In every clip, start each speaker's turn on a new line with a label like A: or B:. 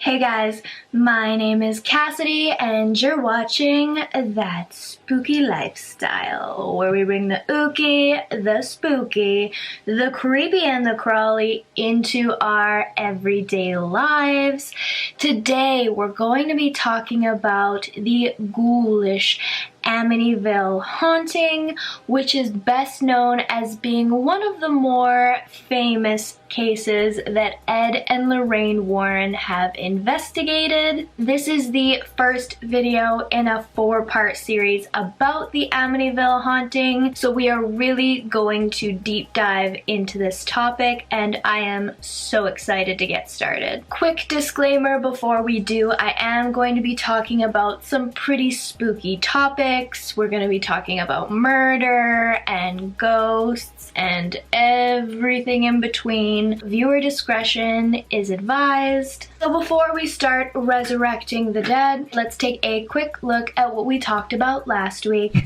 A: Hey guys, my name is Cassidy and you're watching That Spooky Lifestyle, where we bring the ooky, the spooky, the creepy and the crawly into our everyday lives. Today we're going to be talking about the ghoulish Amityville haunting, which is best known as being one of the more famous cases that Ed and Lorraine Warren have investigated. This is the first video in a 4-part series about the Amityville haunting, so we are really going to deep dive into this topic, and I am so excited to get started. Quick disclaimer before we do, I am going to be talking about some pretty spooky topics. We're going to be talking about murder and ghosts and everything in between. Viewer discretion is advised. So before we start resurrecting the dead, let's take a quick look at what we talked about last week.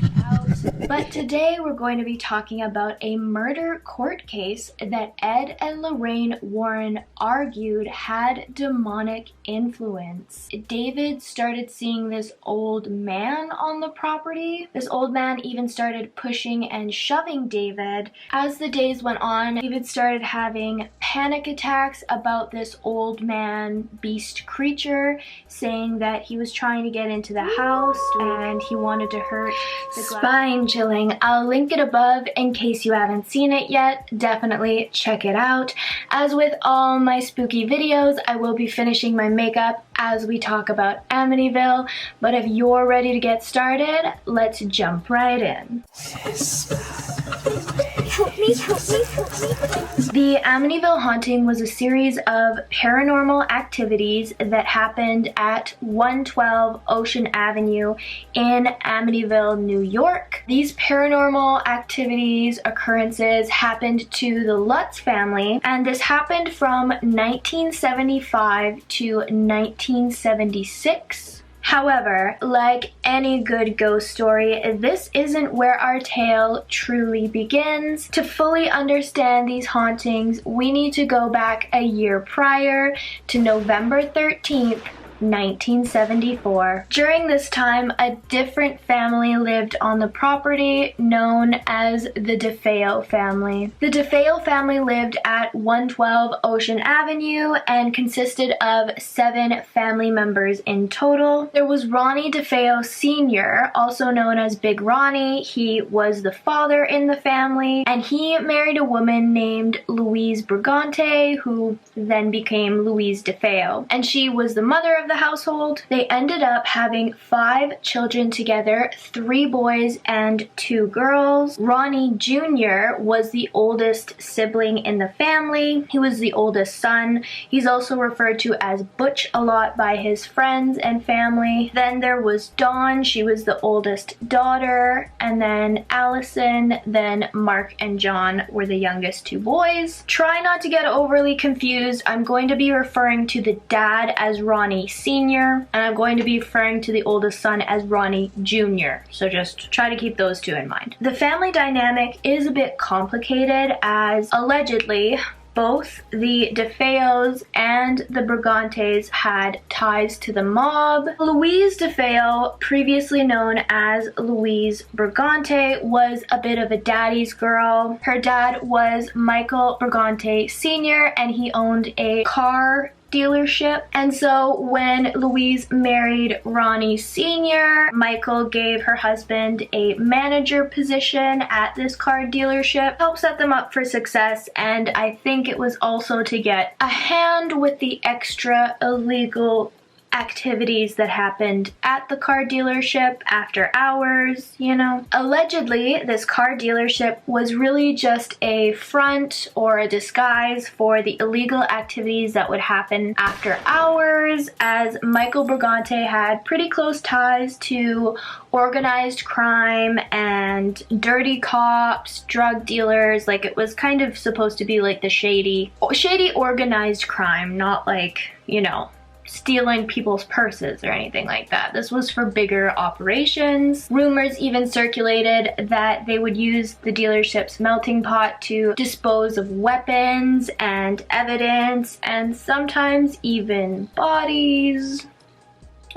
A: But today we're going to be talking about a murder court case that Ed and Lorraine Warren argued had demonic influence. David started seeing this old man on the property. This old man even started pushing and shoving David. As the days went on, David started having panic attacks about this old man beast creature, saying that he was trying to get into the house and he wanted to hurt the glass. Spine chilling. I'll link it above in case you haven't seen it yet. Definitely check it out. As with all my spooky videos, I will be finishing my makeup as we talk about Amityville, but if you're ready to get started, let's jump right in. Help me. The Amityville haunting was a series of paranormal activities that happened at 112 Ocean Avenue in Amityville, New York. These paranormal occurrences happened to the Lutz family, and this happened from 1975 to 1976. However, like any good ghost story, this isn't where our tale truly begins. To fully understand these hauntings, we need to go back a year prior to November 13th, 1974. During this time, a different family lived on the property known as the Defeo family. The Defeo family lived at 112 Ocean Avenue and consisted of 7 family members in total. There was Ronnie Defeo Senior, also known as Big Ronnie. He was the father in the family, and he married a woman named Louise Brigante, who then became Louise Defeo, and she was the mother of the household. They ended up having 5 children together, 3 boys and 2 girls. Ronnie Junior was the oldest sibling in the family. He was the oldest son. He's also referred to as Butch a lot by his friends and family. Then there was Dawn. She was the oldest daughter. And then Allison, then Mark and John were the youngest 2 boys. Try not to get overly confused. I'm going to be referring to the dad as Ronnie Senior, and I'm going to be referring to the oldest son as Ronnie Junior. So just try to keep those 2 in mind. The family dynamic is a bit complicated, as allegedly both the Defeos and the Brigantes had ties to the mob. Louise Defeo, previously known as Louise Brigante, was a bit of a daddy's girl. Her dad was Michael Brigante Sr., and he owned a car dealership. And so when Louise married Ronnie Senior, Michael gave her husband a manager position at this car dealership, helped set them up for success, and I think it was also to get a hand with the extra illegal activities that happened at the car dealership after hours, you know. Allegedly, this car dealership was really just a front or a disguise for the illegal activities that would happen after hours, as Michael Brigante had pretty close ties to organized crime and dirty cops, drug dealers. Like, it was kind of supposed to be like the shady organized crime, not like, you know, stealing people's purses or anything like that. This was for bigger operations. Rumors even circulated that they would use the dealership's melting pot to dispose of weapons and evidence, and sometimes even bodies.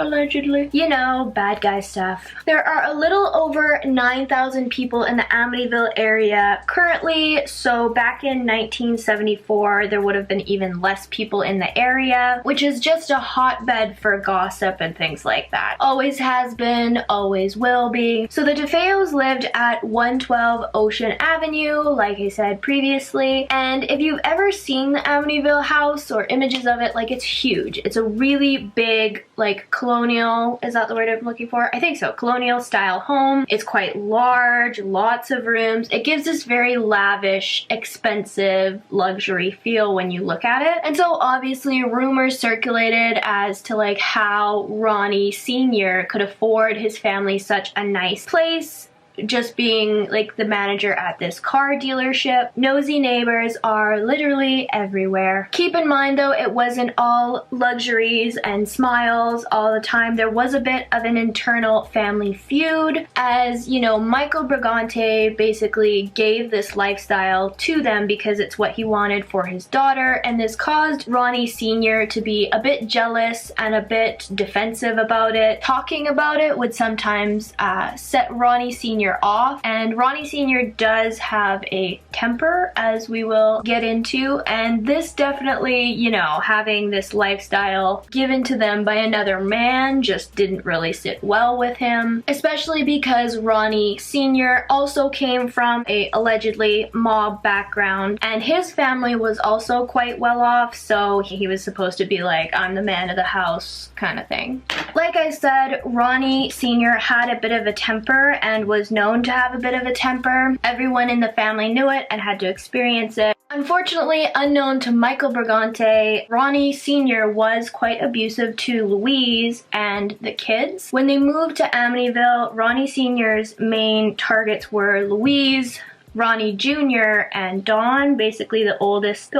A: Allegedly. You know, bad guy stuff. There are a little over 9,000 people in the Amityville area currently, so back in 1974 there would have been even less people in the area, which is just a hotbed for gossip and things like that. Always has been, always will be. So the Defeos lived at 112 Ocean Avenue, like I said previously, and if you've ever seen the Amityville house or images of it, like, it's huge. It's a really big, like, colonial, is that the word I'm looking for? I think so. Colonial style home. It's quite large, lots of rooms. It gives this very lavish, expensive, luxury feel when you look at it. And so obviously rumors circulated as to like how Ronnie Senior could afford his family such a nice place, just being like the manager at this car dealership. Nosy neighbors are literally everywhere. Keep in mind though, it wasn't all luxuries and smiles all the time. There was a bit of an internal family feud, as you know, Michael Brigante basically gave this lifestyle to them because it's what he wanted for his daughter, and this caused Ronnie Senior to be a bit jealous and a bit defensive about it. Talking about it would sometimes set Ronnie Senior off, and Ronnie Senior does have a temper, as we will get into, and this definitely, you know, having this lifestyle given to them by another man just didn't really sit well with him, especially because Ronnie Senior also came from a allegedly mob background, and his family was also quite well off, so he was supposed to be like, I'm the man of the house kind of thing. Like I said, Ronnie Senior had a bit of a temper and was known to have a bit of a temper. Everyone in the family knew it and had to experience it. Unfortunately, unknown to Michael Brigante, Ronnie Senior was quite abusive to Louise and the kids. When they moved to Amityville, Ronnie Senior's main targets were Louise, Ronnie Junior, and Dawn, basically the oldest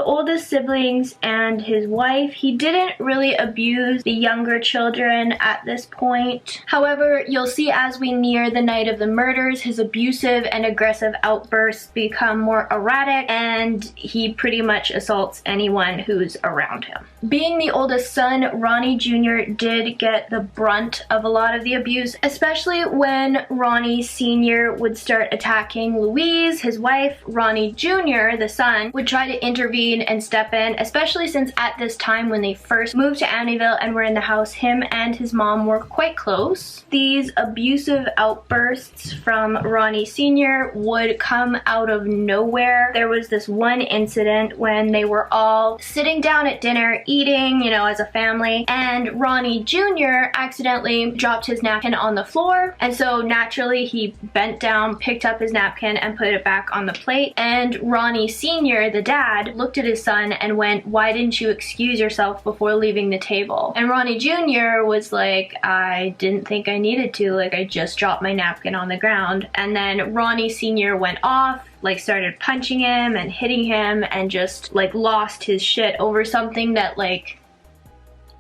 A: siblings, and his wife. He didn't really abuse the younger children at this point. However, you'll see as we near the night of the murders, his abusive and aggressive outbursts become more erratic, and he pretty much assaults anyone who's around him. Being the oldest son, Ronnie Junior did get the brunt of a lot of the abuse, especially when Ronnie Senior would start attacking Louise. His wife, Ronnie Junior, the son, would try to intervene and step in, especially since at this time when they first moved to Amityville and were in the house, him and his mom were quite close. These abusive outbursts from Ronnie Senior would come out of nowhere. There was this one incident when they were all sitting down at dinner, eating, you know, as a family, and Ronnie Junior accidentally dropped his napkin on the floor, and so naturally he bent down, picked up his napkin, and put it back on the plate, and Ronnie Senior, the dad, looked at his son and went, "Why didn't you excuse yourself before leaving the table?" And Ronnie Junior was like, "I didn't think I needed to, like, I just dropped my napkin on the ground." And then Ronnie Senior went off, like started punching him and hitting him, and just like lost his shit over something that like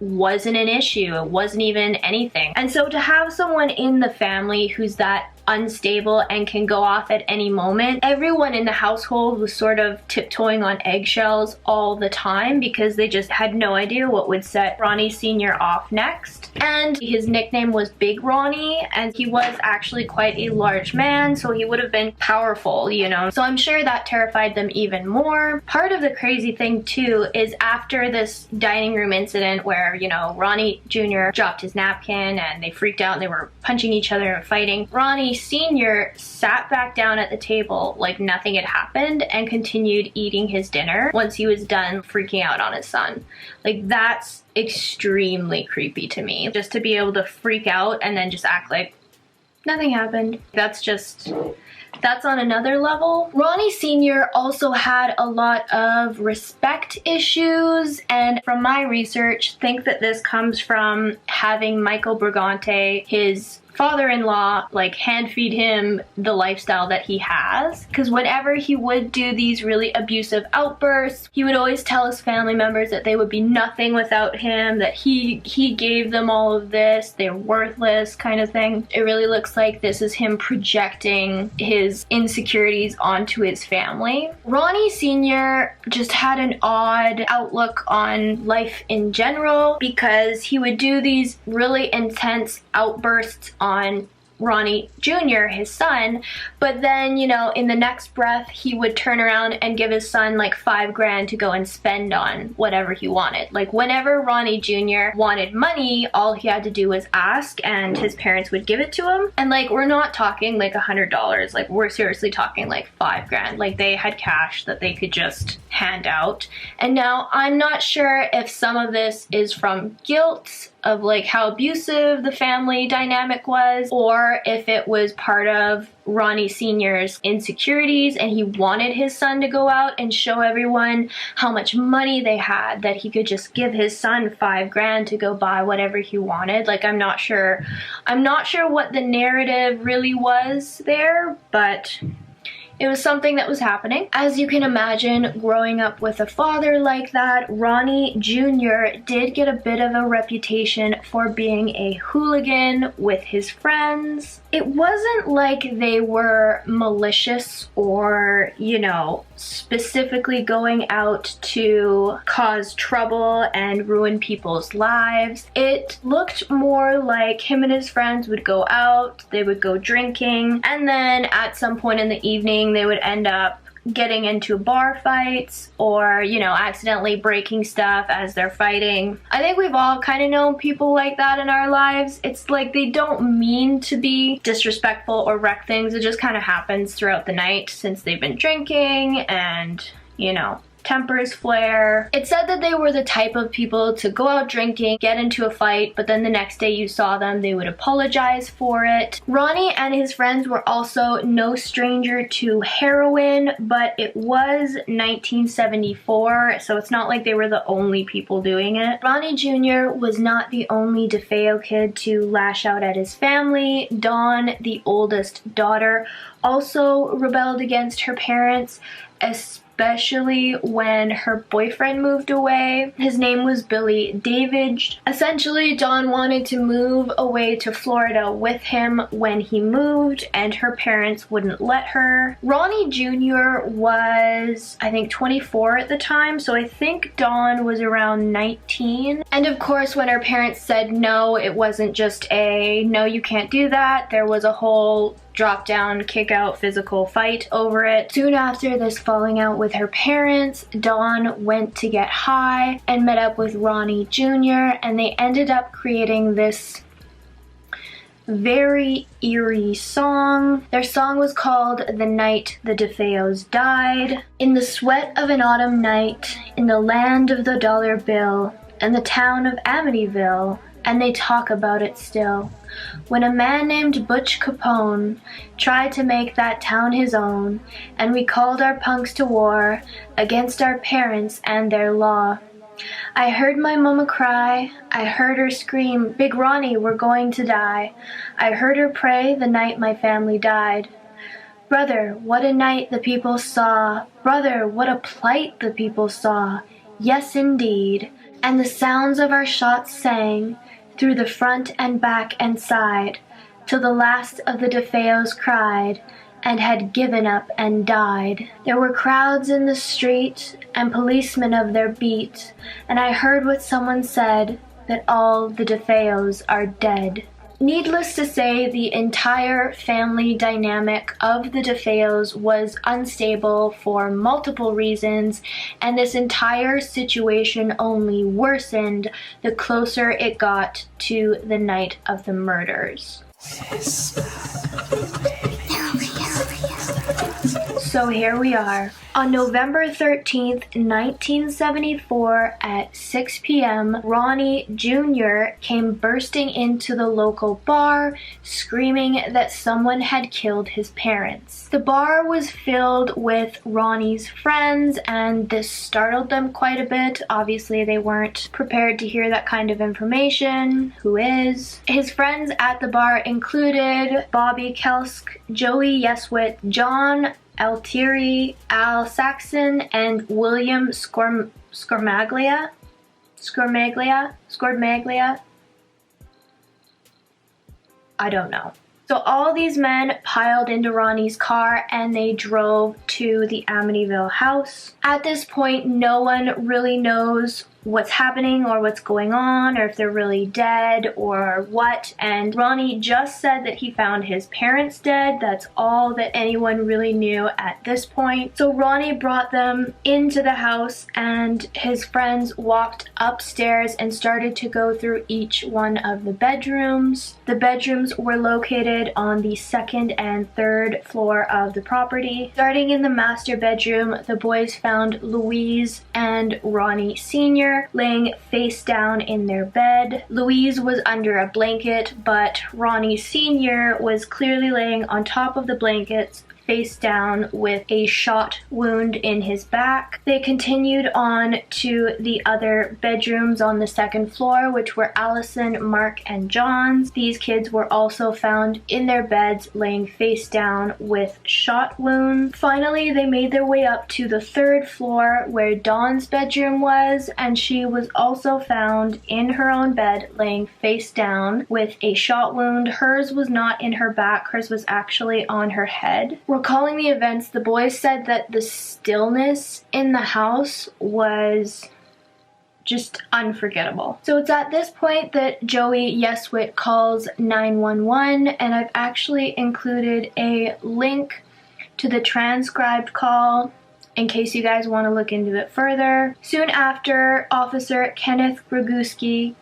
A: wasn't an issue. It wasn't even anything. And so to have someone in the family who's that unstable and can go off at any moment, everyone in the household was sort of tiptoeing on eggshells all the time because they just had no idea what would set Ronnie Senior off next. And his nickname was Big Ronnie, and he was actually quite a large man, so he would have been powerful, you know. So I'm sure that terrified them even more. Part of the crazy thing too is after this dining room incident where, you know, Ronnie Jr. dropped his napkin and they freaked out and they were punching each other and fighting, Ronnie Senior sat back down at the table like nothing had happened and continued eating his dinner once he was done freaking out on his son. Like, that's extremely creepy to me. Just to be able to freak out and then just act like nothing happened. That's on another level. Ronnie Senior also had a lot of respect issues, and from my research, think that this comes from having Michael Brigante, his father-in-law like hand feed him the lifestyle that he has. Because whenever he would do these really abusive outbursts, he would always tell his family members that they would be nothing without him, that he gave them all of this, they're worthless kind of thing. It really looks like this is him projecting his insecurities onto his family. Ronnie Senior just had an odd outlook on life in general, because he would do these really intense outbursts on Ronnie Junior, his son, but then, you know, in the next breath, he would turn around and give his son like $5,000 to go and spend on whatever he wanted. Like, whenever Ronnie Junior wanted money, all he had to do was ask and his parents would give it to him. And like, we're not talking like $100, like we're seriously talking like $5,000. Like, they had cash that they could just hand out. And now I'm not sure if some of this is from guilt of like how abusive the family dynamic was, or if it was part of Ronnie Senior's insecurities and he wanted his son to go out and show everyone how much money they had, that he could just give his son $5,000 to go buy whatever he wanted. Like, I'm not sure what the narrative really was there, but it was something that was happening. As you can imagine, growing up with a father like that, Ronnie Jr. did get a bit of a reputation for being a hooligan with his friends. It wasn't like they were malicious or, you know, specifically going out to cause trouble and ruin people's lives. It looked more like him and his friends would go out, they would go drinking, and then at some point in the evening they would end up getting into bar fights or, you know, accidentally breaking stuff as they're fighting. I think we've all kind of known people like that in our lives. It's like they don't mean to be disrespectful or wreck things. It just kind of happens throughout the night since they've been drinking and, you know, tempers flare. It said that they were the type of people to go out drinking, get into a fight, but then the next day you saw them, they would apologize for it. Ronnie and his friends were also no stranger to heroin, but it was 1974, so it's not like they were the only people doing it. Ronnie Jr. was not the only Defeo kid to lash out at his family. Dawn, the oldest daughter, also rebelled against her parents, especially when her boyfriend moved away. His name was Billy Davidge. Essentially, Dawn wanted to move away to Florida with him when he moved, and her parents wouldn't let her. Ronnie Jr. was, I think, 24 at the time, so I think Dawn was around 19. And of course, when her parents said no, it wasn't just a, no, you can't do that. There was a whole drop down, kick out, physical fight over it. Soon after this falling out with her parents, Dawn went to get high and met up with Ronnie Jr. and they ended up creating this very eerie song. Their song was called The Night the Defeos Died. In the sweat of an autumn night, in the land of the dollar bill, and the town of Amityville, and they talk about it still. When a man named Butch Capone tried to make that town his own, and we called our punks to war against our parents and their law. I heard my mama cry, I heard her scream, Big Ronnie, we're going to die. I heard her pray the night my family died. Brother, what a night the people saw. Brother, what a plight the people saw. Yes, indeed. And the sounds of our shots sang through the front and back and side, till the last of the Defeos cried, and had given up and died. There were crowds in the street, and policemen of their beat, and I heard what someone said, that all the Defeos are dead. Needless to say, the entire family dynamic of the Defeos was unstable for multiple reasons, and this entire situation only worsened the closer it got to the night of the murders. So here we are. On November 13th, 1974 at 6 p.m., Ronnie Junior came bursting into the local bar, screaming that someone had killed his parents. The bar was filled with Ronnie's friends, and this startled them quite a bit. Obviously, they weren't prepared to hear that kind of information. Who is? His friends at the bar included Bobby Kelsk, Joey Yeswit, John Altieri, Al Saxon, and William Scormaglia. I don't know. So all these men piled into Ronnie's car and they drove to the Amityville house. At this point, no one really knows what's happening or what's going on, or if they're really dead or what, and Ronnie just said that he found his parents dead. That's all that anyone really knew at this point. So Ronnie brought them into the house and his friends walked upstairs and started to go through each one of the bedrooms. The bedrooms were located on the second and third floor of the property. Starting in the master bedroom, the boys found Louise and Ronnie Senior laying face down in their bed. Louise was under a blanket, but Ronnie Senior was clearly laying on top of the blankets, face down with a shot wound in his back. They continued on to the other bedrooms on the second floor, which were Allison, Mark, and John's. These kids were also found in their beds laying face down with shot wounds. Finally, they made their way up to the third floor where Dawn's bedroom was, and she was also found in her own bed laying face down with a shot wound. Hers was not in her back, hers was actually on her head. Recalling the events, the boys said that the stillness in the house was just unforgettable. So it's at this point that Joey Yeswit calls 911, and I've actually included a link to the transcribed call in case you guys want to look into it further. Soon after, Officer Kenneth Gruguski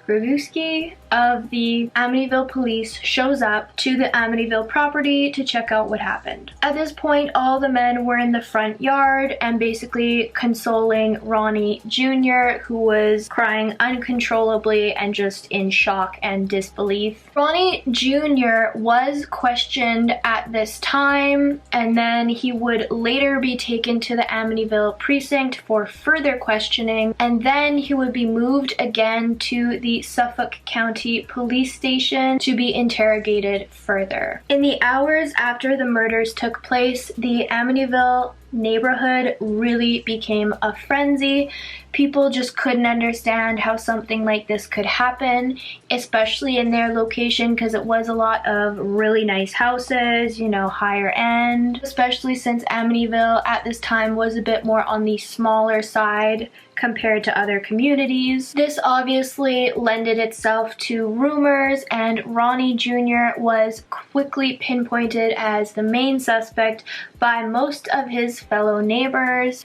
A: of the Amityville Police shows up to the Amityville property to check out what happened. At this point, all the men were in the front yard and basically consoling Ronnie Jr., who was crying uncontrollably and just in shock and disbelief. Ronnie Jr. was questioned at this time, and then he would later be taken to the Amityville precinct for further questioning, and then he would be moved again to the Suffolk County Police Station to be interrogated further. In the hours after the murders took place, the Amityville neighborhood really became a frenzy. People just couldn't understand how something like this could happen, especially in their location, because it was a lot of really nice houses, you know, higher end, especially since Amityville at this time was a bit more on the smaller side compared to other communities. This obviously lended itself to rumors, and Ronnie Jr. was quickly pinpointed as the main suspect by most of his fellow neighbors.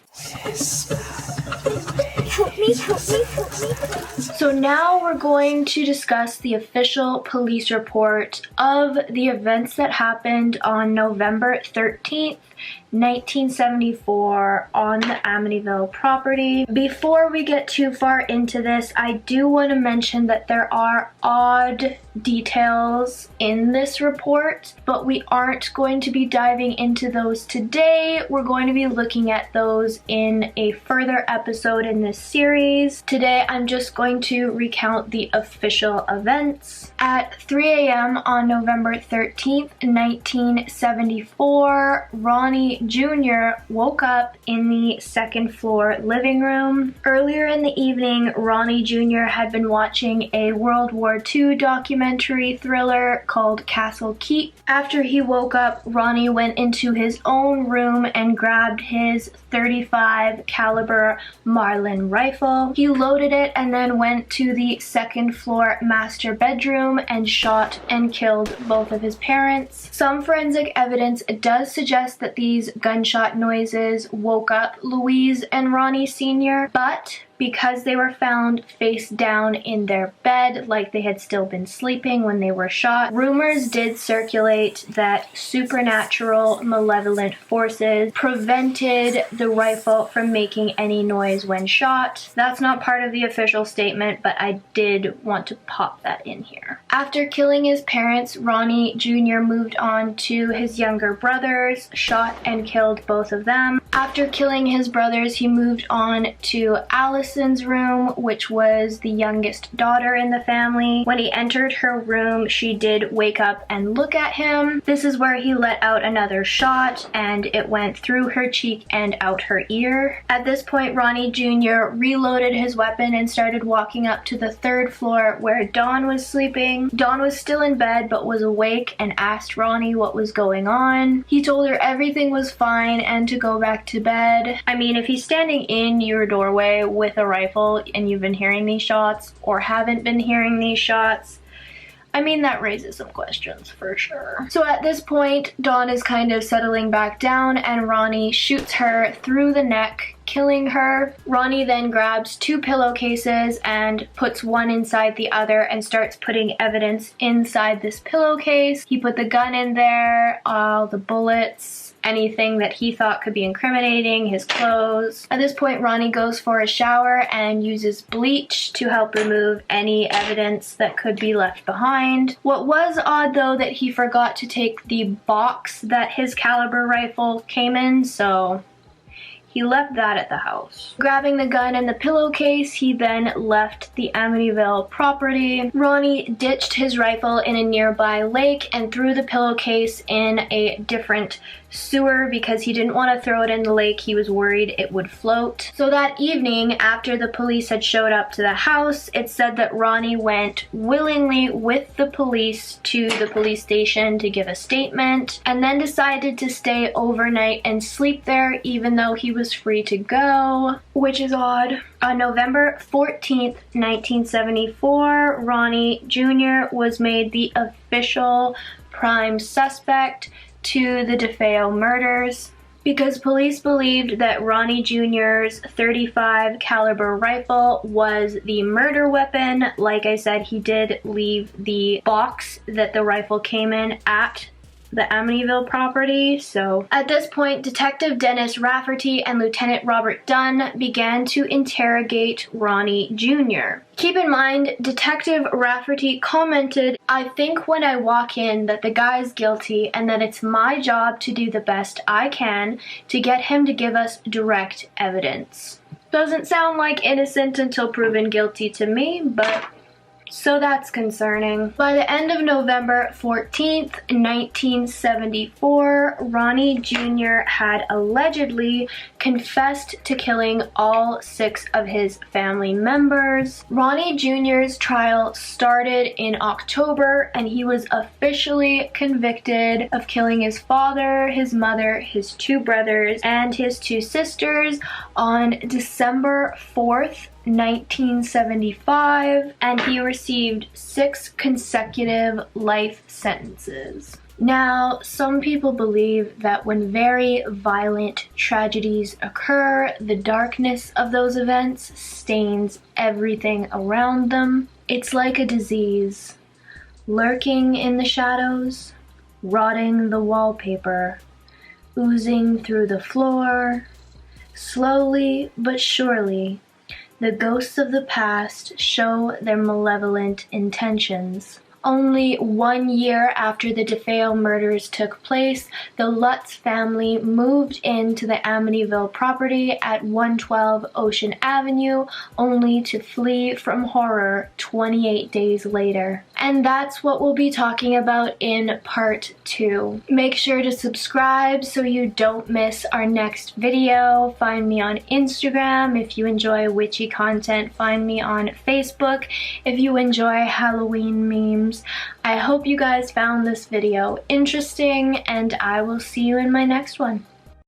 A: Help me. So now we're going to discuss the official police report of the events that happened on November 13th, 1974 on the Amityville property. Before we get too far into this, I do want to mention that there are odd details in this report, but we aren't going to be diving into those today. We're going to be looking at those in a further episode in this series. Today I'm just going to recount the official events. At 3 a.m. on November 13th, 1974, Ronnie Jr. woke up in the second floor living room. Earlier in the evening, Ronnie Jr. had been watching a World War II documentary thriller called Castle Keep. After he woke up, Ronnie went into his own room and grabbed his .35 caliber Marlin rifle. He loaded it and then went to the second floor master bedroom and shot and killed both of his parents. Some forensic evidence does suggest that these gunshot noises woke up Louise and Ronnie Senior, but because they were found face down in their bed like they had still been sleeping when they were shot. Rumors did circulate that supernatural malevolent forces prevented the rifle from making any noise when shot. That's not part of the official statement, but I did want to pop that in here. After killing his parents, Ronnie Jr. moved on to his younger brothers, shot and killed both of them. After killing his brothers, he moved on to Allison's room, which was the youngest daughter in the family. When he entered her room, she did wake up and look at him. This is where he let out another shot, and it went through her cheek and out her ear. At this point, Ronnie Jr. reloaded his weapon and started walking up to the third floor where Dawn was sleeping. Dawn was still in bed but was awake and asked Ronnie what was going on. He told her everything was fine and to go back to bed. I mean, if he's standing in your doorway with a rifle and you've been hearing these shots or haven't been hearing these shots, I mean, that raises some questions for sure. So at this point, Dawn is kind of settling back down and Ronnie shoots her through the neck, killing her. Ronnie then grabs 2 pillowcases and puts one inside the other and starts putting evidence inside this pillowcase. He put the gun in there, all the bullets, anything that he thought could be incriminating, his clothes. At this point, Ronnie goes for a shower and uses bleach to help remove any evidence that could be left behind. What was odd though, that he forgot to take the box that his caliber rifle came in, so he left that at the house. Grabbing the gun and the pillowcase, he then left the Amityville property. Ronnie ditched his rifle in a nearby lake and threw the pillowcase in a different sewer because he didn't want to throw it in the lake. He was worried it would float. So that evening, after the police had showed up to the house, it said that Ronnie went willingly with the police to the police station to give a statement and then decided to stay overnight and sleep there even though he was free to go, which is odd. On November 14th, 1974, Ronnie Jr. was made the official prime suspect to the Defeo murders because police believed that Ronnie Jr.'s .35 caliber rifle was the murder weapon. Like I said, he did leave the box that the rifle came in at the Amityville property. So at this point, Detective Dennis Rafferty and Lieutenant Robert Dunn began to interrogate Ronnie Jr. Keep in mind, Detective Rafferty commented, "I think when I walk in that the guy's guilty and that it's my job to do the best I can to get him to give us direct evidence." Doesn't sound like innocent until proven guilty to me, but so that's concerning. By the end of November 14th, 1974, Ronnie Jr. had allegedly confessed to killing all 6 of his family members. Ronnie Jr.'s trial started in October and he was officially convicted of killing his father, his mother, his 2 brothers, and his 2 sisters on December 4th, 1975, and he received 6 consecutive life sentences. Now, some people believe that when very violent tragedies occur, the darkness of those events stains everything around them. It's like a disease, lurking in the shadows, rotting the wallpaper, oozing through the floor. Slowly but surely, the ghosts of the past show their malevolent intentions. Only 1 year after the Defeo murders took place, the Lutz family moved into the Amityville property at 112 Ocean Avenue, only to flee from horror 28 days later. And that's what we'll be talking about in part 2. Make sure to subscribe so you don't miss our next video. Find me on Instagram if you enjoy witchy content. Find me on Facebook if you enjoy Halloween memes. I hope you guys found this video interesting, and I will see you in my next one.